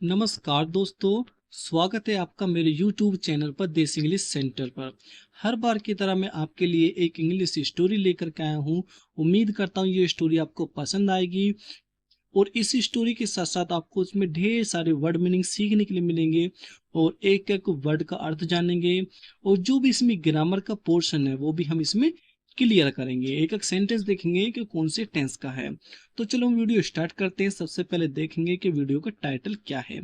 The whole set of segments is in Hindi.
नमस्कार दोस्तों, स्वागत है आपका मेरे YouTube चैनल पर देसी इंग्लिश सेंटर पर। हर बार की तरह मैं आपके लिए एक इंग्लिश स्टोरी लेकर के आया हूँ। उम्मीद करता हूँ ये स्टोरी आपको पसंद आएगी और इस स्टोरी के साथ साथ आपको उसमें ढेर सारे वर्ड मीनिंग सीखने के लिए मिलेंगे और एक एक वर्ड का अर्थ जानेंगे और जो भी इसमें ग्रामर का पोर्शन है वो भी हम इसमें क्लियर करेंगे। एक एक सेंटेंस देखेंगे कि कौन से टेंस का है। तो चलो हम वीडियो स्टार्ट करते हैं। सबसे पहले देखेंगे कि वीडियो का टाइटल क्या है।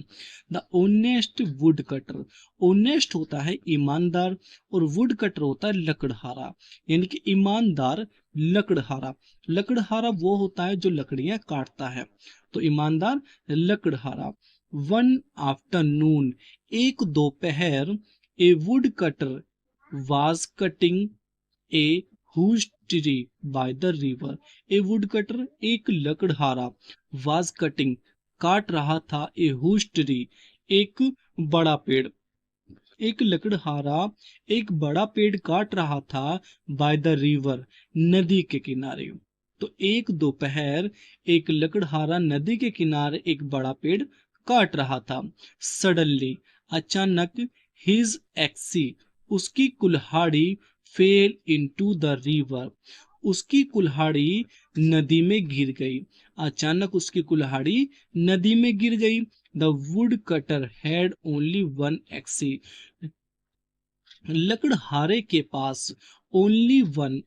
The honest would cutter. Honest होता है ईमानदार और वुड कटर होता है लकड़हारा, यानी कि ईमानदार लकड़हारा। लकड़हारा वो होता है जो लकड़ियां काटता है, तो ईमानदार लकड़हारा। वन आफ्टरनून, एक दोपहर, a wood cutter was cutting a huge tree by the river. A wood cutter एक लकड़हारा, वाज कटिंग काट रहा था, ए हुज ट्री एक बड़ा पेड़। एक लकड़हारा एक बड़ा पेड़ काट रहा था, बाय द रिवर नदी के किनारे। तो एक दोपहर एक लकड़हारा नदी के किनारे एक बड़ा पेड़ काट रहा था। सडनली अचानक, हिज एक्सी उसकी कुल्हाड़ी फेल इनटू द रिवर उसकी कुल्हाड़ी नदी में गिर गई। अचानक उसकी कुल्हाड़ी नदी में गिर गई। The wood cutter had only one axe. लकड़हारे के पास ओनली वन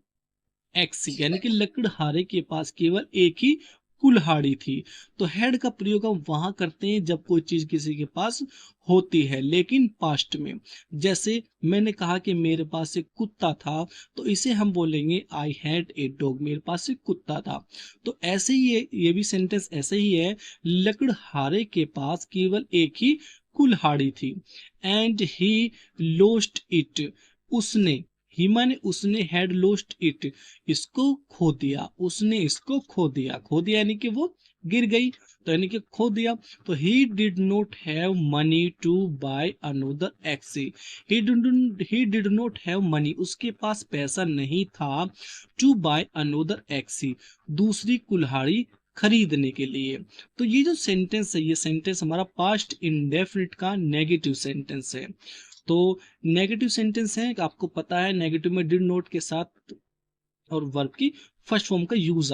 एक्स, यानी कि लकड़हारे के पास केवल एक ही कुल्हाड़ी थी। तो हेड का प्रयोग हम वहां करते हैं जब कोई चीज किसी के पास होती है, लेकिन पास्ट में। जैसे मैंने कहा कि मेरे पास एक कुत्ता था, तो इसे हम बोलेंगे आई हैड ए डॉग, मेरे पास एक कुत्ता था। तो ऐसे ही ये भी सेंटेंस ऐसे ही है। लकड़हारे के पास केवल एक ही कुल्हाड़ी थी। एंड ही लोस्ट इट, उसने, ही माने उसने, हैड लोस्ट इट इसको खो दिया, उसने इसको खो दिया। खो दिया यानी कि वो गिर गई, तो यानी कि खो दिया। तो he did not have money to buy another axe. He did not have money, उसके पास पैसा नहीं था, टू बाय अनदर एक्सी दूसरी कुल्हाड़ी खरीदने के लिए। तो ये जो सेंटेंस है, ये सेंटेंस हमारा पास्ट इंडेफिनिट का नेगेटिव सेंटेंस है। तो नेगेटिव सेंटेंस है, आपको पता है नेगेटिव में डिड नॉट के साथ और वर्ब की फर्स्ट फॉर्म का यूज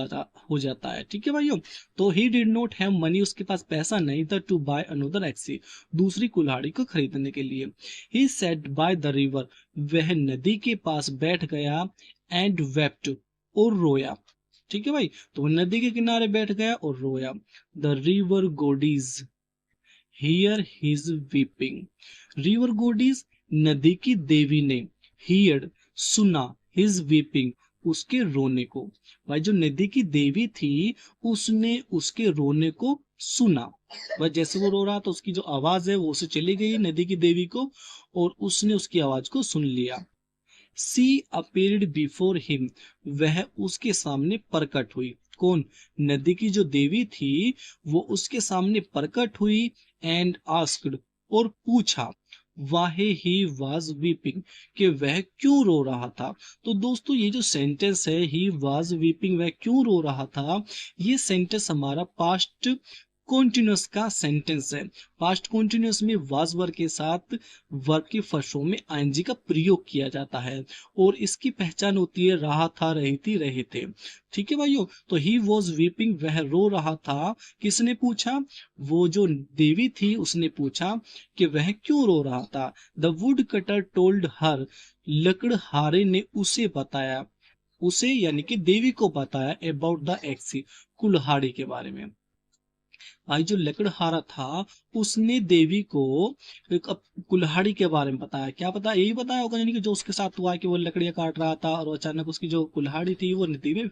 हो जाता है। ठीक है भाइयों। तो he did not have money, उसके पास पैसा नहीं था, टू बाय अनदर एक्सी दूसरी कुल्हाड़ी को खरीदने के लिए। ही सेट बाय द रिवर, वह नदी के पास बैठ गया, एंड वेप्ट और रोया। ठीक है भाई, तो वह नदी के किनारे बैठ गया और रोया। The river goddess hear his weeping. River goddess नदी की देवी ने, हियर सुना, हिज वीपिंग उसके रोने को। भाई जो नदी की देवी थी उसने उसके रोने को सुना। वह जैसे वो रो रहा था उसकी जो आवाज है वो उसे चली गई नदी की देवी को, और उसने उसकी आवाज को सुन लिया। सी अपीयर्ड बिफोर हिम, वह उसके सामने प्रकट हुई। कौन? नदी की जो देवी थी वो उसके सामने प्रकट हुई। एंड आस्क्ड, और पूछा, वाहे ही वाज वीपिंग, कि वह क्यों रो रहा था। तो दोस्तों ये जो सेंटेंस है ही वाज वीपिंग, वह क्यों रो रहा था, ये सेंटेंस हमारा पास्ट कॉन्टिन्यूस का सेंटेंस है। पास्ट कॉन्टिन्यूस में वाज वर्ब के साथ वर्ब की फर्स्ट फॉर्म में आईएनजी का प्रयोग किया जाता है और इसकी पहचान होती है रहा था, रही थी, रहे थे। ठीक है भाइयों। तो ही वॉज वीपिंग, वह रो रहा था। किसने पूछा? वो जो देवी थी उसने पूछा कि वह क्यों रो रहा था। The wood cutter told her, लकड़हारे ने उसे बताया, उसे यानी कि देवी को बताया, अबाउट द एक्सी कुल्हाड़ी के बारे में। भाई जो लकड़हारा था उसने देवी को एक कुल्हाड़ी के बारे में बताया। क्या बताया? यही बताया होगा, यानी कि जो उसके साथ हुआ कि वो लकड़ियां काट रहा था और अचानक उसकी जो कुल्हाड़ी थी वो नदी में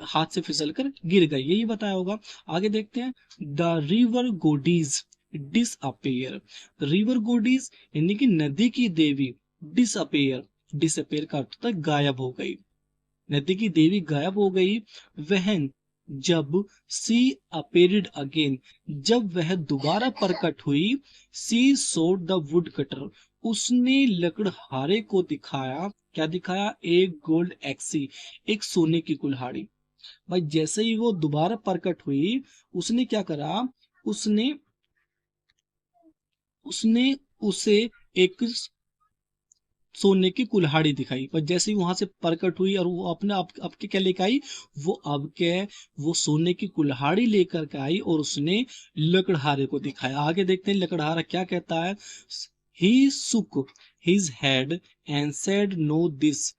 हाथ से फिसल कर गिर गई, यही बताया होगा। आगे देखते हैं। The river goddess disappear. River goddess यानी कि नदी की देवी, डिसअपेयर, डिसअपेयर का अर्थ होता है गायब हो गई। नदी की देवी गायब हो गई। वहन, जब, सी अपेरिड अगेन, जब वह दोबारा प्रकट हुई। सी सोड द वुड कटर, उसने लकड़हारे को दिखाया। क्या दिखाया? एक गोल्ड एक्सी, एक सोने की कुल्हाड़ी। भाई जैसे ही वो दोबारा प्रकट हुई उसने क्या करा? उसने उसने उसे एक सोने की कुल्हाड़ी दिखाई, पर जैसे ही वहां से प्रकट हुई और वो अपने आप के क्या लेकर आई, वो अब के वो सोने की कुल्हाड़ी लेकर के आई और उसने लकड़हारे को दिखाया। आगे देखते हैं लकड़हारा क्या कहता है। He shook his head and said no this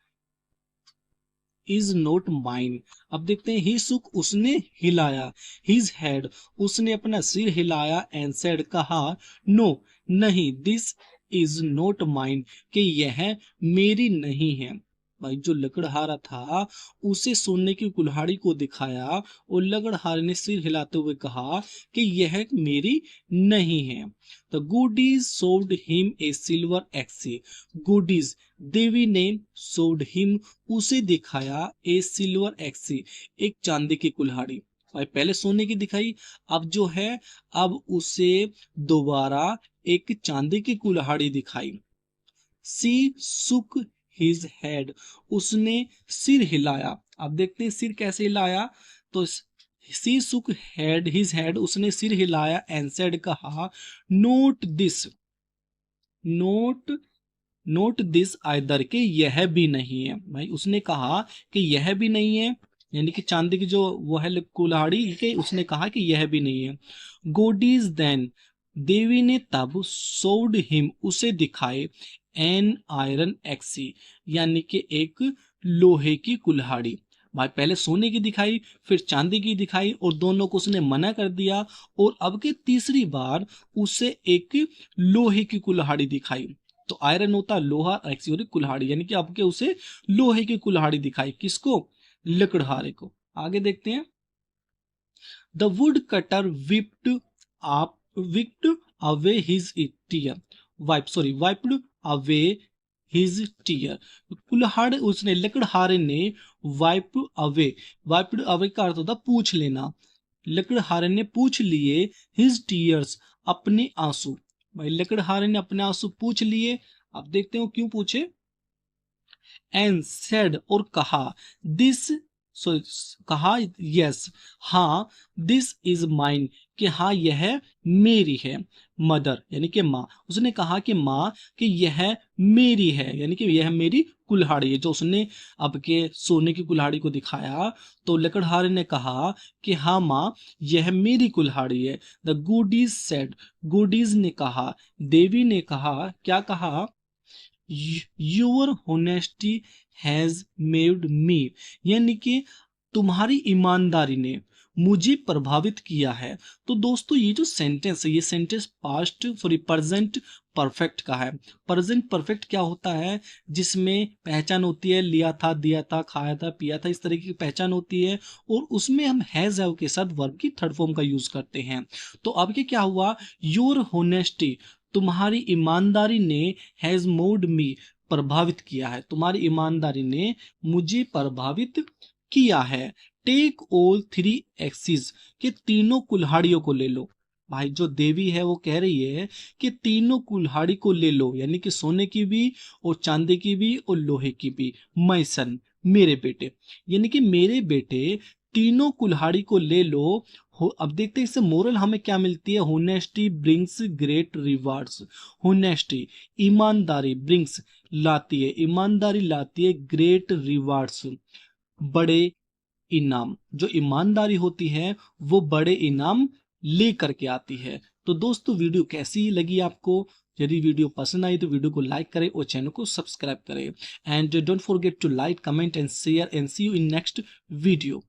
is not mine. अब देखते हैं ही सुक उसने हिलाया, हिज हेड उसने अपना सिर हिलाया, एंड सेड कहा, नो नहीं, दिस इज नॉट माइन कि यह मेरी नहीं है। भाई जो लकड़हारा था उसे सोने की कुल्हाड़ी को दिखाया और लकड़हारे ने सिर हिलाते हुए कहा कि यह मेरी नहीं है। तो goddess sold him a silver axe. Goddess देवी ने सोल्ड हिम उसे दिखाया ए सिल्वर एक्सी एक चांदी की कुल्हाड़ी। भाई पहले सोने की दिखाई, अब जो है अब उसे दोबारा एक चांदी की कुल्हाड़ी दिखाई। सी सुक हिज हेड उसने सिर हिलाया। अब देखते हैं सिर कैसे हिलाया। तो सी सुक हेड हिज हेड उसने सिर हिलाया, एंड सेड कहा, note this note note this either के यह भी नहीं है। भाई उसने कहा कि यह भी नहीं है, यानी कि चांदी की जो वो है कुल्हाड़ी के, उसने कहा कि यह भी नहीं है। गोडीज देन देवी ने तब सोड हिम उसे दिखाए एन आयरन एक्सी यानी कि एक लोहे की कुल्हाड़ी। भाई पहले सोने की दिखाई, फिर चांदी की दिखाई और दोनों को उसने मना कर दिया, और अब के तीसरी बार उसे एक लोहे की कुल्हाड़ी दिखाई। तो आयरन होता है लोहा, एक्सियोरी कुल्हाड़ी, यानी कि अब के उसे लोहे की कुल्हाड़ी दिखाई। किसको? लकड़हारे को। आगे देखते हैं। The wood cutter wiped away his tear wiped away his tear. कुल्हाड़ उसने लकड़हारे ने वाइप्ड अवे का अर्थ होता पूछ लेना। लकड़हारे ने पूछ लिए हिज टीयर्स अपने आंसू। भाई लकड़हारे ने अपने आंसू पूछ लिए। अब देखते हो क्यों पूछे। एंड सेड और कहा, दिस सो कहा यस हाँ, दिस इज माइन कि हाँ यह मेरी है। मदर यानी कि माँ, उसने कहा कि माँ कि यह मेरी है, यानी कि यह मेरी कुल्हाड़ी है। जो उसने अब के सोने की कुल्हाड़ी को दिखाया, तो लकड़हारे ने कहा कि हाँ माँ यह मेरी कुल्हाड़ी है। द गुडीज सेड गुडीज ने कहा, देवी ने कहा, क्या कहा, your honesty has made me, यानी कि तुम्हारी ईमानदारी ने मुझे प्रभावित किया है। तो दोस्तों ये जो सेंटेंस है, ये सेंटेंस प्रेजेंट परफेक्ट का है। प्रेजेंट परफेक्ट क्या होता है? जिसमें पहचान होती है, लिया था, दिया था, खाया था, पिया था, इस तरीके की पहचान होती है, और उसमें हम हैज हैव के साथ वर्ब की थर्ड फॉर्म का यूज करते हैं। तो अब क्या हुआ, योर होनेस्टी तुम्हारी ईमानदारी ने हैज मोड मी प्रभावित किया है, तुम्हारी ईमानदारी ने मुझे प्रभावित किया है। टेक ऑल थ्री एक्सिस के तीनों कुल्हाड़ियों को ले लो। भाई जो देवी है वो कह रही है कि तीनों कुल्हाड़ी को ले लो, यानी कि सोने की भी और चांदी की भी और लोहे की भी। माय सन मेरे बेटे, यानी कि मेरे बेटे तीनों कुल्हाड़ी को ले लो। अब देखते हैं इससे मोरल हमें क्या मिलती है। Honesty brings great rewards. Honesty ईमानदारी, ब्रिंग्स लाती है, ईमानदारी लाती है ग्रेट रिवार्ड्स बड़े इनाम। जो ईमानदारी होती है वो बड़े इनाम लेकर के आती है। तो दोस्तों वीडियो कैसी लगी आपको? यदि वीडियो पसंद आई तो वीडियो को लाइक करें और चैनल को सब्सक्राइब करें, and don't forget to like, comment and share, and see you in next video.